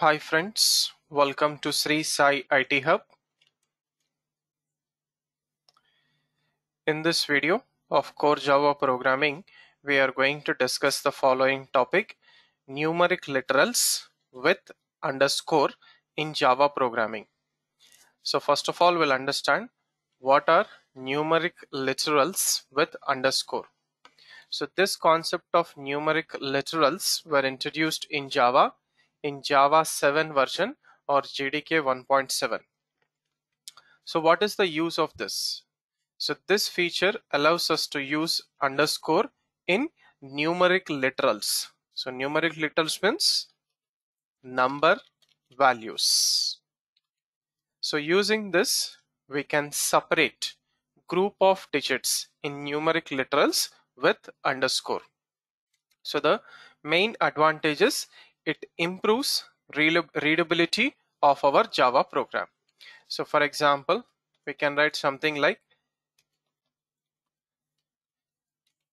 Hi friends, welcome to SriSai IT Hub. In this video of Core Java Programming, we are going to discuss the following topic: numeric literals with underscore in Java programming. So first of all, we'll understand what are numeric literals with underscore. So this concept of numeric literals were introduced in Java in Java 7 version or JDK 1.7. So what is the use of this? So this feature allows us to use underscore in numeric literals. So numeric literals means number values. So using this, we can separate group of digits in numeric literals with underscore. So the main advantage is it improves readability of our Java program. So for example, we can write something like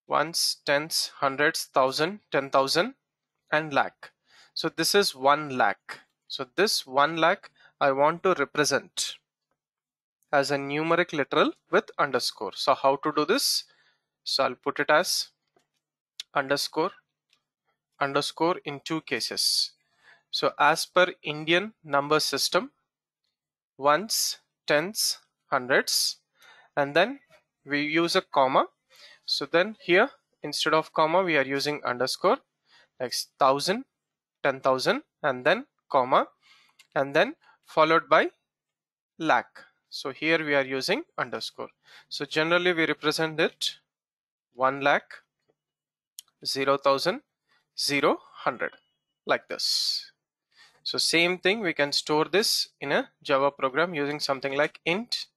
ones, tens, hundreds, thousand, 10,000 and lakh. So this is 1 lakh. So this 1 lakh I want to represent as a numeric literal with underscore. So how to do this? So I'll put it as underscore in two cases. So as per Indian number system, ones, tens, hundreds, and then we use a comma. So then here instead of comma we are using underscore, like 1,000, 10,000 and then comma and then followed by lakh. So here we are using underscore. So generally we represent it 1 lakh, 0,000, 0, 100 like this. So same thing, we can store this in a Java program using something like int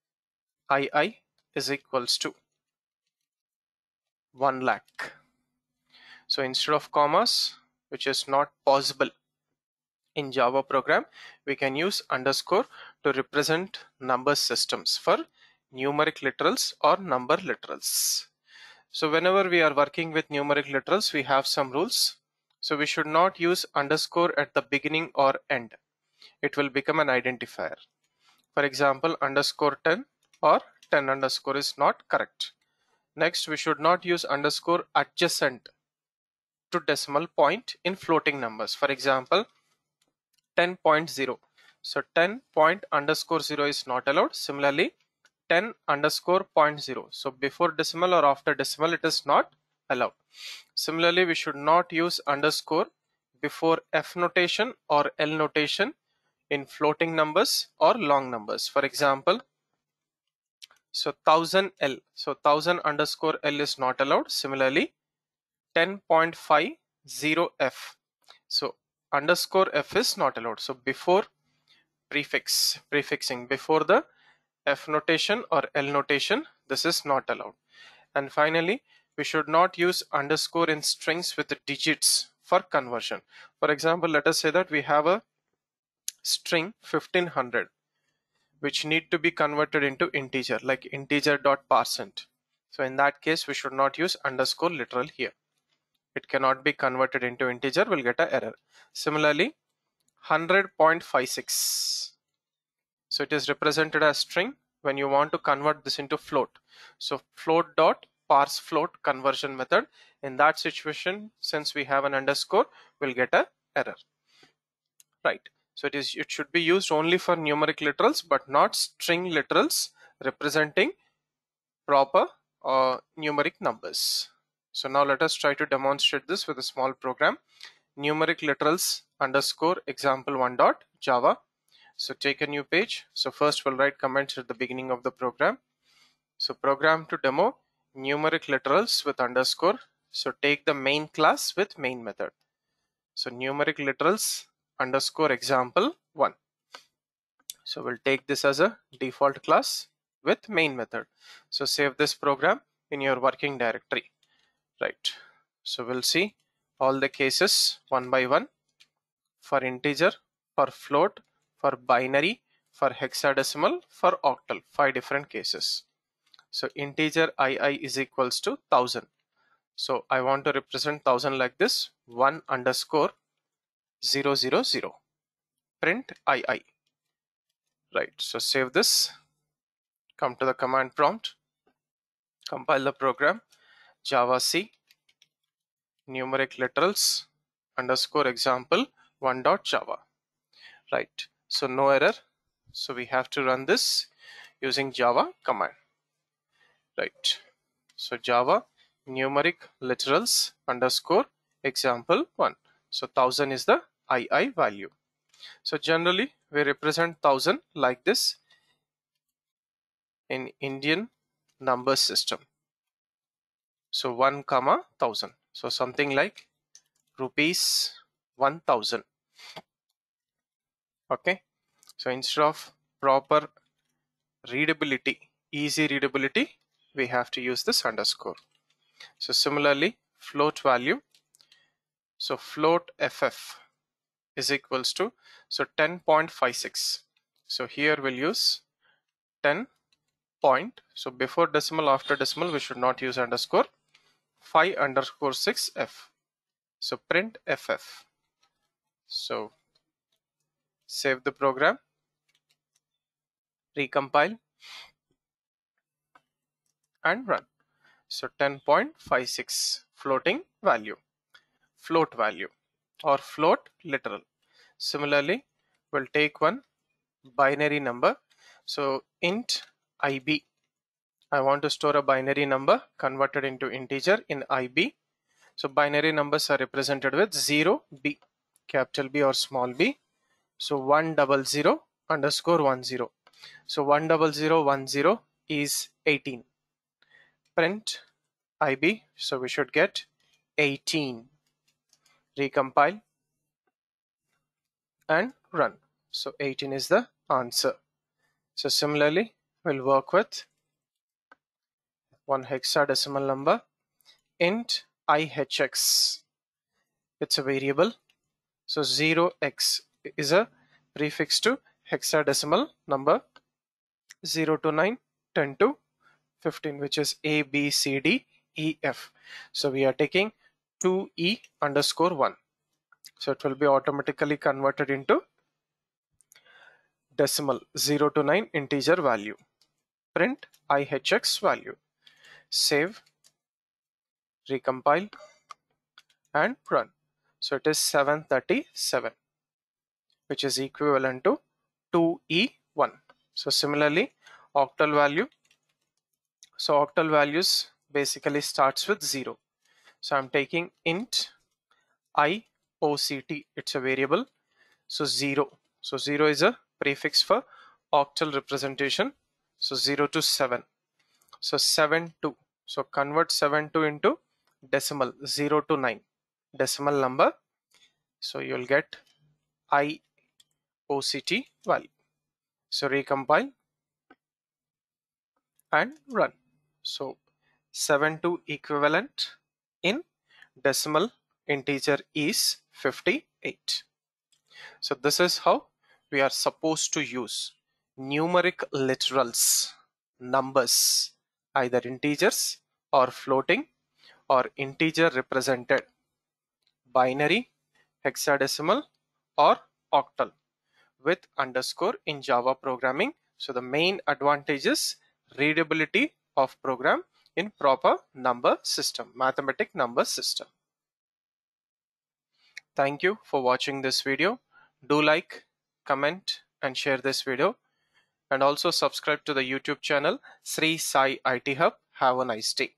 ii is equals to 1 lakh. So instead of commas, which is not possible in Java program, we can use underscore to represent number systems for numeric literals or number literals. So whenever we are working with numeric literals, we have some rules. So we should not use underscore at the beginning or end. It will become an identifier. For example, underscore 10 or 10 underscore is not correct. Next, we should not use underscore adjacent to decimal point in floating numbers. For example, 10.0. So 10 point underscore 0 is not allowed. Similarly, 10 underscore 0.0. So before decimal or after decimal, it is not allowed. Similarly, we should not use underscore before F notation or L notation in floating numbers or long numbers. For example, so 1000 L. So 1000 underscore L is not allowed. Similarly, 10.50 F. So underscore F is not allowed. So before prefixing before the F notation or L notation, this is not allowed. And finally, we should not use underscore in strings with the digits for conversion. For example, let us say that we have a string 1500 which need to be converted into integer, like integer.parseInt. So in that case, we should not use underscore literal here. It cannot be converted into integer, we'll get an error. Similarly, 100.56. So it is represented as string when you want to convert this into float. So float dot parse float conversion method. In that situation, since we have an underscore, we'll get an error. Right. So it should be used only for numeric literals, but not string literals representing proper numeric numbers. So now let us try to demonstrate this with a small program. Numeric literals underscore example1.java. So take a new page. So first we'll write comments at the beginning of the program. So program to demo numeric literals with underscore. So take the main class with main method. So numeric literals underscore example1. So we'll take this as a default class with main method. So save this program in your working directory. Right. So we'll see all the cases one by one. For integer, for float, for binary, for hexadecimal, for octal, 5 different cases. So integer ii is equals to 1000. So I want to represent 1000 like this, 1 underscore 000. print II. Right, so save this, come to the command prompt, compile the program, Java C numeric literals underscore example 1.java. Right, so no error. So we have to run this using Java command. Right, so Java numeric literals underscore example 1. So 1000 is the II value. So generally we represent 1000 like this in Indian number system. So 1 comma 1000. So something like rupees 1000. Okay, so instead of proper readability, easy readability, we have to use this underscore. So similarly, float value, so float ff is equals to, so 10.56. so here we'll use 10 point, so before decimal, after decimal we should not use underscore, 5_6f. so print ff. So save the program, recompile and run. So 10.56 floating value, float value or float literal. Similarly, we'll take one binary number. So int IB, I want to store a binary number converted into integer in IB. So binary numbers are represented with 0B, capital B or small b. So 100 underscore 10. So 10010 is 18. Print IB, so we should get 18. Recompile and run. So 18 is the answer. So similarly, we'll work with one hexadecimal number, int IHX. It's a variable. So 0x is a prefix to hexadecimal number 0 to 9, 10 to 15, which is A, B, C, D, E, F. So we are taking 2E underscore 1. So it will be automatically converted into decimal 0 to 9 integer value. Print IHX value. Save, recompile and run. So it is 737, which is equivalent to 2E1. So similarly, octal value. So octal values basically starts with 0. So I'm taking int IOCT. It's a variable. So 0. So 0 is a prefix for octal representation. So 0 to 7. So 7 to. So convert 7 to into decimal 0 to 9. Decimal number. So you'll get IOCT value. So recompile and run. So 7 to equivalent in decimal integer is 58. So this is how we are supposed to use numeric literals, numbers, either integers or floating or integer represented, binary, hexadecimal or octal with underscore in Java programming. So the main advantage is readability of program in proper number system, mathematic number system. Thank you for watching this video. Do like, comment and share this video, and also subscribe to the YouTube channel Sri Sai IT Hub. Have a nice day.